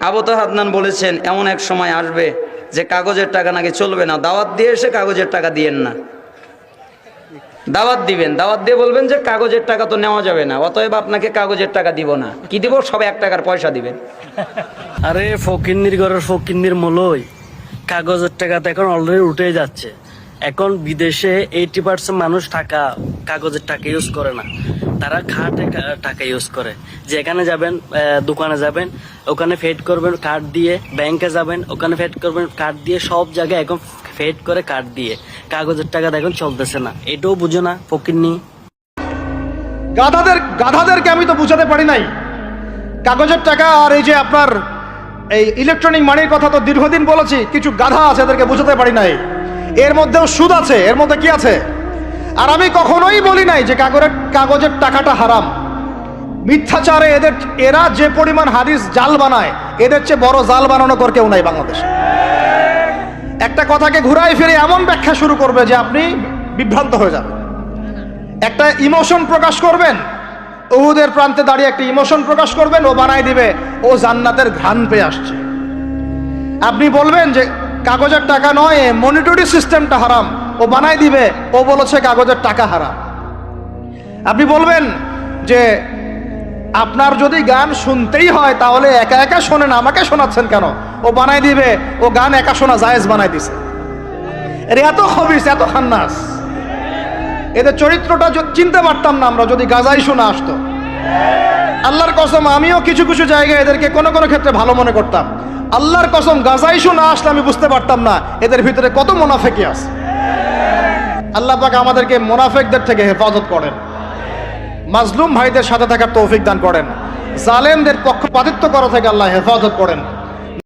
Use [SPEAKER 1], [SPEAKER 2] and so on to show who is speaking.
[SPEAKER 1] আবু তাহের আদনান বলেছেন এমন এক সময় আসবে যে কাগজের টাকা নাকি চলবে না, দাওয়াত দিয়ে এসে কাগজের টাকা দিয়েন না, দাওয়াত দিবেন, দাওয়াত দিয়ে বলবেন যে কাগজের টাকা তো নেওয়া যাবে না, অতএব আপনাকে কাগজের টাকা দিব না। কি দিব? সব 1 টাকার পয়সা দিবেন।
[SPEAKER 2] আরে ফকিন্নির ঘরের ফকিন্নির মলই, কাগজের টাকা তো এখন অলরেডি উঠে যাচ্ছে। এখন বিদেশে 80% মানুষ কাগজের টাকা ইউজ করে না, তারা খাটে টাকা ইউজ করে। যেখানে যাবেন, দোকানে যাবেন, ওখানে ফেড করবেন কার্ড দিয়ে, ব্যাংকে যাবেন, ওখানে ফেড করবেন কার্ড দিয়ে, সব জায়গায় এখন ফেড করে কার্ড দিয়ে। কাগজের টাকা এখন চলতেছে না, এটাও বুঝো না ফকিন্নি।
[SPEAKER 3] গাধাদেরকে আমি তো বুঝাতে পারি নাই কাগজের টাকা আর এই যে আপনার এই ইলেকট্রনিক মানির কথা তো দীর্ঘদিন বলেছি, কিছু গাধা আছে এদেরকে বুঝাতে পারি নাই। এর মধ্যেও সুদ আছে, এর মধ্যে কি আছে? আর আমি কখনোই বলি নাই যে কাগজের টাকাটা হারাম। মিথ্যাচারে এরা যে পরিমাণ হাদিস জাল বানায়, এদের চেয়ে বড় জাল বানানো কর কেউ নাই বাংলাদেশে। একটা কথাকে ঘুরাই ফিরে এমন ব্যাখ্যা শুরু করবে যে আপনি বিভ্রান্ত হয়ে যাবেন। একটা ইমোশন প্রকাশ করবেন, উহুদের প্রান্তে দাঁড়িয়ে একটা ইমোশন প্রকাশ করবেন, ও বানায় দিবে ও জান্নাতের ঘ্রাণ পেয়ে আসছে। আপনি বলবেন যে কাগজের টাকা নয়, মনিটরি সিস্টেমটা হারাম, ও বানায় দিবে ও বলেছে কাগজের টাকা হারাম। আপনি বলবেন যে আপনার যদি গান শুনতেই হয় তাহলে একা একা শোনেন, আমাকে শোনাচ্ছেন কেন, ও বানায় দিবে ও গান একা শোনা জায়েজ বানায় দিছে। এর এত খবিস, এত খান্নাস, এদের চরিত্রটা চিনতে পারতাম না আমরা যদি গাজাই শোনা আসতো। আল্লাহর কসম, আমিও কিছু কিছু জায়গায় এদেরকে কোনো কোনো ক্ষেত্রে ভালো মনে করতাম। আল্লাহর কসম, গাজাই শোনা আসলে আমি বুঝতে পারতাম না এদের ভিতরে কত মুনাফেকি আছে। আল্লাহ পাক আমাদেরকে মুনাফেকদের থেকে হেফাজত করেন, মাজলুম ভাইদের সাথে থাকার তৌফিক দান করেন, জালেমদের পক্ষপাতিত্ব করা থেকে আল্লাহ হেফাজত করেন।